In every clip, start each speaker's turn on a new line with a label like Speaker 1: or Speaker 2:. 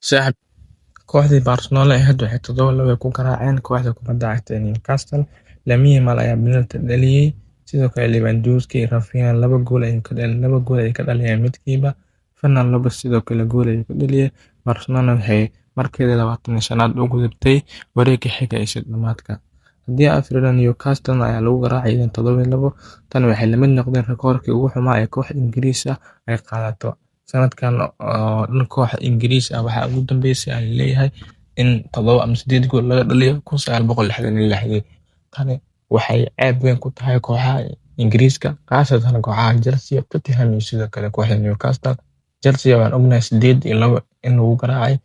Speaker 1: saaxiib kooxdii Barcelona ee hadda waxay 7-2 ku garaaceen kooxda kubadda cagta ee Newcastle. Lamine Yamal ayaa penalty dhaliyay, sidoo kale Lewandowski iyo Rafinha laba gool ayay ka dhaliyeen midkiiba. Fernan Lopez sidoo kale gool ayuu ka dhaliyay. Barcelona waxay markeedii 25aad u gudubtay wareegga xiga ee shidmaadka. Haddii aan fiirino, Newcastle ayaa lagu garaacay 7-2. Tani waxay la mid noqdeen rikoorkii ugu xumaa ee koox Ingiriis ah ay qaadato. Sanadkan oo dhan koox Ingiriis ah waxaa ugu dambeysay ayaa la leeyahay in 7 ama 8 gool laga dhaliyo 1966. Tani waxay ceeb weyn ku tahay kooxaha Ingiriiska, khaasatan kooxaha Chelsea, Tottenham iyo sidoo kale kooxda Newcastle. Chelsea waan ognahay 8-2 in lagu garaacay,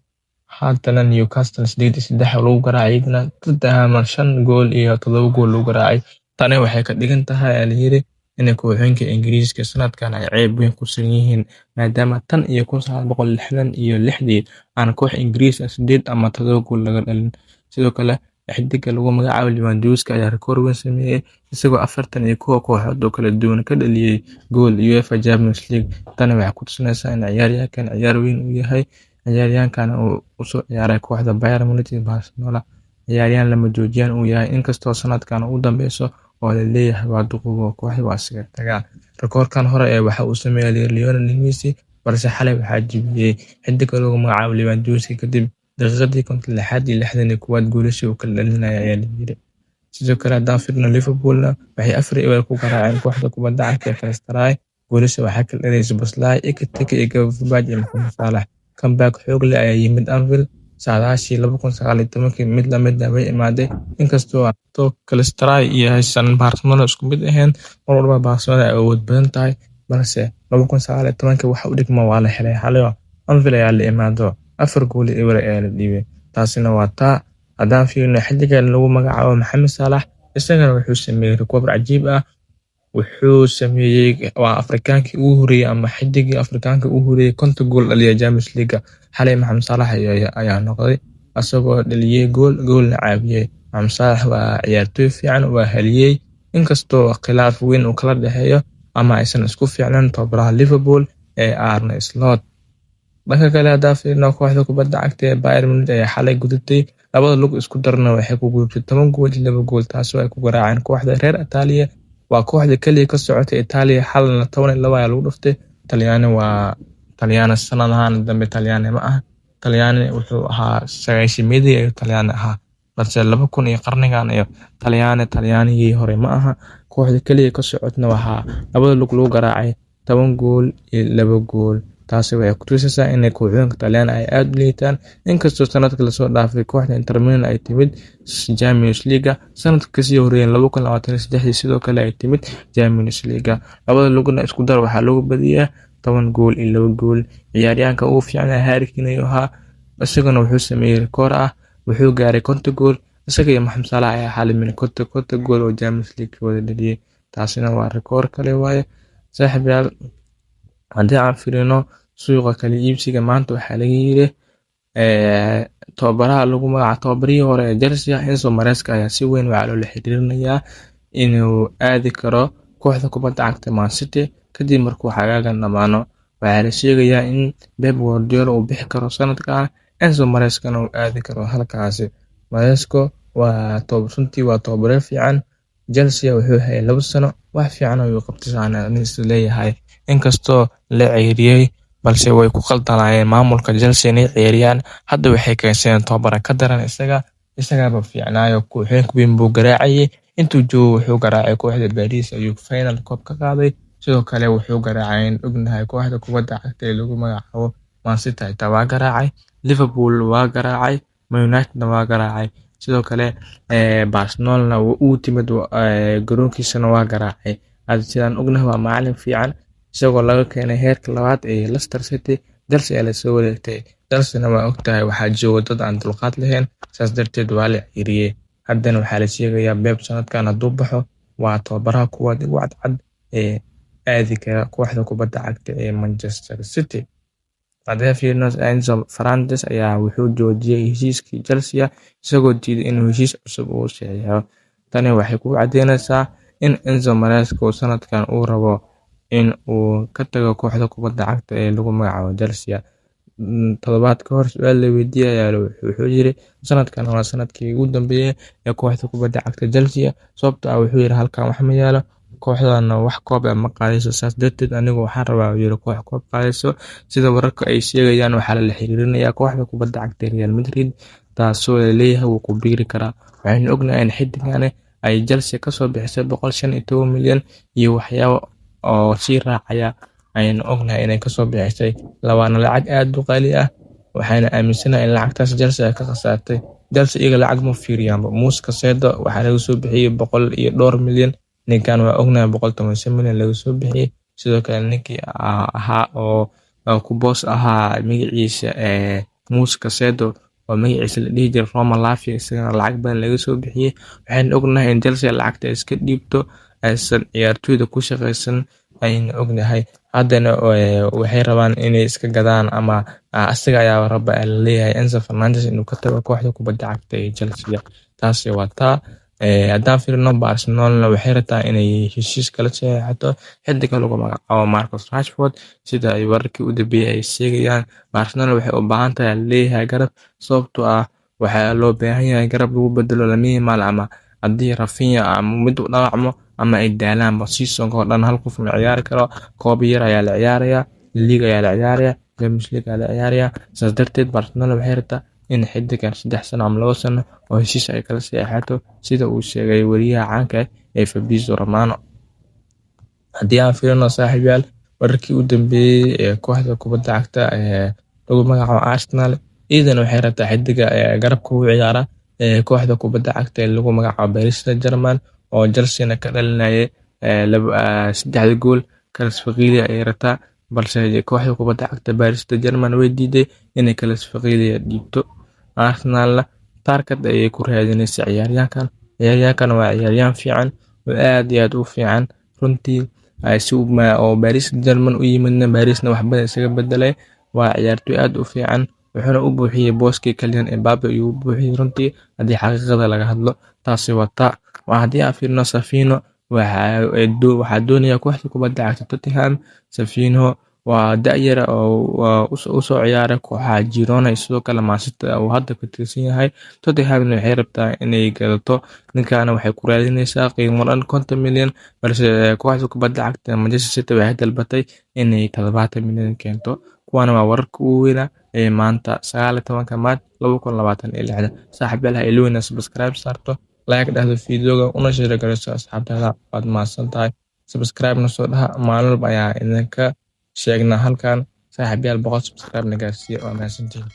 Speaker 1: haddana Newcastle 8-3 lagu garaacay, Tottenham 5 gool iyo 7 gool lagu garaacay. Tani waxay ka dhigan tahay ayaa la yiri in kooxoyinka Ingiriiska sanadkan ay ceeb weyn ku sugan yihiin, maadaama tan iyo 1966 aan koox Ingiriis ah 8 ama 7 gool laga dhalin. Sidoo kale xiddiga lagu magacaabo Lewandowski ayaa rikoor weyn sameeyay, isagoo 41 kooxood oo kala duwan ka dhaliyay gool UEFA Champions League. Tani waxay ku tusinaysaa in ciyaaryahankan ciyaar weyn uu yahay. Ciyaaryahankan uu usoo ciyaaray kooxda Bayern Munich iyo Barcelona, ciyaaryahan lama joojiyaan uu yahay, inkastoo sanadkan ugu dambeyso oo la leeyahay waa duqoobay kooxda waa isaga tagaa. Rikoorkan hore waxa uu sameeyay Lionel Messi, balse xalay waxaa jebiyay xiddiga lagu magacaabo Lewandowski kadib daqiiqadii 56 iyo 61 goolasha uu kala dhalinayay ayaa la yiri. Sidoo kale haddaan fiirino, Liverpoolna waxay 4-0 ku garaaceen kooxda kubadda cagta ee Galatasaray. Goolasha waxaa kala dhaliyay Szoboszlai, Ekitike iyo Gavi iyo Mohamed Salah. Comeback xoog leh ayaa yimid Anfield saadaashii 2019 mid la mid ah way imaaday, inkastoo Galatasaray iyo aysan Barcelona isku mid ahayn. Mar walba Barcelona ay awood badan tahay, balse 2019 waxa u dhigma waa la helay. Xalay Anfield ayaa la imaado 4 gool iyo 0 ayaa la dhiibay. Taasina waa taa. Haddaan fiirino, xiddiga lagu magacaabo Mohamed Salah, isagana wuxuu sameeyay rikoor cajiib ah. Wuxuu sameeyay waa Afrikaankii ugu horeeyay ama xiddigii Afrikaanka ugu horeeyay 50 gool dhaliya Champions League. Xalay Mohamed Salah ayaa noqday asagoo dhaliyay goolna caawiyay. Mohamed Salah waa ciyaartoy fiican, waa haliyay, inkastoo khilaaf weyn uu kala dhaxeeyo ama aysan isku fiicnaan tababaraha Liverpool ee Arne Slot. Dhanka kale haddaan fiirino, kooxda kubadda cagta ee Bayern Munich ayaa xalay gudubtay, labada lug isku darna waxay ku gudubtay 10 gool iyo 2 gool, taasoo ay ku garaaceen kooxda reer Itaaliya. Waa kooxda kaliya ka socotay Itaaliya, xalna 12 ayaa lagu dhuftay. Talyaani sanadahan dambe Talyaani ma aha. Talyaani wuxuu ahaa 90-meedii ayuu Talyaani ahaa, balse 2000 iyo qarnigan iyo Talyaanigii hore ma aha. Kooxda kaliya ka socotna waxaa labada lug lagu garaacay 10 gool iyo 2 gool. taasi waxay ku tusaysaa in kooxoyinka Talyaaniga ay aad u liitaan, inkastoo sanadkii la soo dhaafay kooxda Inter Milan ay timid Champions League sanadkii kasii horeeyay 2023 sidoo kale ay timid Champions League. labada lugna isku dar waxaa lagu badiyay 10 gool iyo 2 gool. ciyaaryahanka ugu fiican Harry Kane ahaa, isaguna wuxuu sameeyay rikoor ah, wuxuu gaaray 50 gool. isaga iyo Mohamed Salah ayaa xalimin 50 gool oo Champions League wada dhaliyay. taasina waa rikoor kale waaye. saaxiibayaal, haddii aan fiirino suuqa kala iibsiga maanta waxaa laga yiri tababaraha lagu magacaabo tababarihii hore ee Chelsea Enzo Maresca ayaa si weyn waxaa loola xiriirinayaa inuu aadi karo kooxda kubadda cagta Man City kadib markuu xagaagan dhamaano. waxaa la sheegayaa in Pep Guardiola uu bixi karo sanadkan, Enzo Maresca uu aadi karo halkaasi. Maresca waa tababare fiican. Chelsea wuxuu hayay 2 sano, wax fiican ayuu qabtay saanadii leeyahay, inkastoo la ceyriyay balse way ku qaldanayeen maamulka Chelsea inay ceyriyaan. hadda waxay keensadeen tababare ka daran isagaba fiicnaayo. kooxoyinka weyn buu garaacayay, intuu joogo wuxuu garaacay kooxda Paris ayuu final cup ka qaaday. sidoo kale wuxuu garaacay ognahay kooxda kubadda cagta ee lagu magacaabo Man City xitaa waa garaacay, Liverpool waa garaacay, Man United waa garaacay. sidoo kale Barcelona uu timid garoonkiisana waa garaacay. hadda sidaan ognahay waa macallin fiican, isagoo laga keenay heerka labaad ee Leicester City. Chelsea ayaa la soo wareegtay. Chelsea waa ogtahay waxaa jooga dad aan dulqaad lahayn, saas darteed waa la ceyriyay. haddana waxaa la sheegayaa Pep sanadkan hadduu baxo waa tababaraha kuwaad ugu cadcad ee aadi kara kooxda kubadda cagta ee Manchester City. haddii fiirino, Enzo Fernandez ayaa wuxuu joojiyay heshiiskii Chelsea isagoo diiday inuu heshiis cusub uu saxiixo. tani waxay ku cadeynaysaa in Enzo Maresca sanadkan uu rabo in uu ka tago kooxda kubadda cagta ee lagu magacaabo Chelsea. toddobaad ka hor su'aal la weydiiyay ayaa wuxuu yiri sanadkan waa sanadkii ugu dambeeyay ee kooxda kubadda cagta Chelsea sababtoo ah wuxuu yiri halkan wax ma yaalo kooxdana wax koob ah ma qaadayso saas darteed anigu waxaan rabaa yiri koox koob qaadayso sida wararka ay sheegayaan waxaa la xiriirinayaa kooxda kubadda cagta Real Madrid taasoo leeyahay wuu ku biiri karaa waxaynu ognahay in xiddigan ay Chelsea ka soo bixisay 115 milyan iyo waxyaabo oo sii raacaya aynu ognahay inay ka soo bixisay labaana lacag aad u qaali ah waxayna aaminsanahay in lacagtaas Chelsea ay ka khasaartay Chelsea iyaga lacag ma fiiriyaanba Muska Sedo waxaa laga soo bixiyay 100 milyan ninkan waa ognahay 115 milyan laga soo bixiyay sidoo kale ninkii ahaa oo ku boos ahaa magaciisa Muska Sedo oo magaciisa la dhihi jiray Roma Lavia isagana lacag badan laga soo bixiyay waxaynu ognahay in Chelsea lacagta iska dhiibto aysan ciyaartoyda ku shaqaysan aynu ognahay haddana waxay rabaan inay iska gadaan ama asaga ayaa raba leeyahay Enzo Fernandez inuu ka tago kooxda kubadda cagta ee Chelsea taasi waa taa haddaan fiirino Barcelona waxay rabtaa inay heshiis kala saxiixato xiddiga lagu magacaabo Marcus Rashford sida ay wararkii u dambeeyay ay sheegayaan Barcelona waxay u baahan tahay leeyahay garab sababtoo ah waxaa loo baahan yahay garab lagu bedelo Lamine Yamal ama haddii Rafinha ama mid u dhaawacmo ama ay daalaan seasonka oo dhan hal qof ma ciyaari karo koob yar ayaa la ciyaaraya liga ayaa la ciyaaraya Champions League ayaa la ciyaaraya saas darteed Barcelona waxay rabtaa in xiddigan 3 sano ama 2 sano oo heshiis ay kala saxiixato sida uu sheegay wariyaha caanka ee Fabrizio Romano haddii aan fiirino saaxiibayaal wararkii u dambeeyay ee kooxda kubadda cagta ee lagu magacaabo Arsenal iidan waxay rabtaa xiddiga garabka u ciyaara kooxda kubadda cagta ee lagu magacaabo Paris Saint-Germain oo Chelsea ka dhalinayay 3 gool Kvaratskhelia ay rabtaa balse kooxda kubadda cagta Paris Saint-Germain way diiday inay Kvaratskhelia dhiibto Arsenal target ayay ku raadinaysaa ciyaaryahankan waa ciyaaryahan fiican oo aad iyo aad u fiican runtii si oo Paris Saint-Germain u yimidna Parisna waxba isaga bedelay waa ciyaartoy aad u fiican wuxuuna u buuxiyay booskii Kylian Mbappe ayuu u buuxiyay runtii haddii xaqiiqada laga hadlo taasi waa taa haddii aan fiirino Safino waxaa doonaya kooxda kubadda cagta Tottenham Safino waa da'yar oo u soo ciyaaray kooxaha Girona sidoo kale Man City uu hadda ka tirsan yahay Tottenham waxay rabtaa inay gadato ninkaana waxay ku raadinaysaa qiimo dhan 50 milyan balse kooxda kubadda cagta Manchester City waxay dalbatay inay 70 milyan keento kuwana waa wararka ugu weyn ee maanta 19 Maarch 2026 saaxiibayaal ilowina subscribe saarto like dhahdo fiidiyoga una share garayso asxaabtaada waad mahadsantahay subscribe na soo dhaha maalin walba ayaa idinka sheegnaa halkan saaxiibayaal 100 subscribe na gaarsiiya waa mahadsantihiin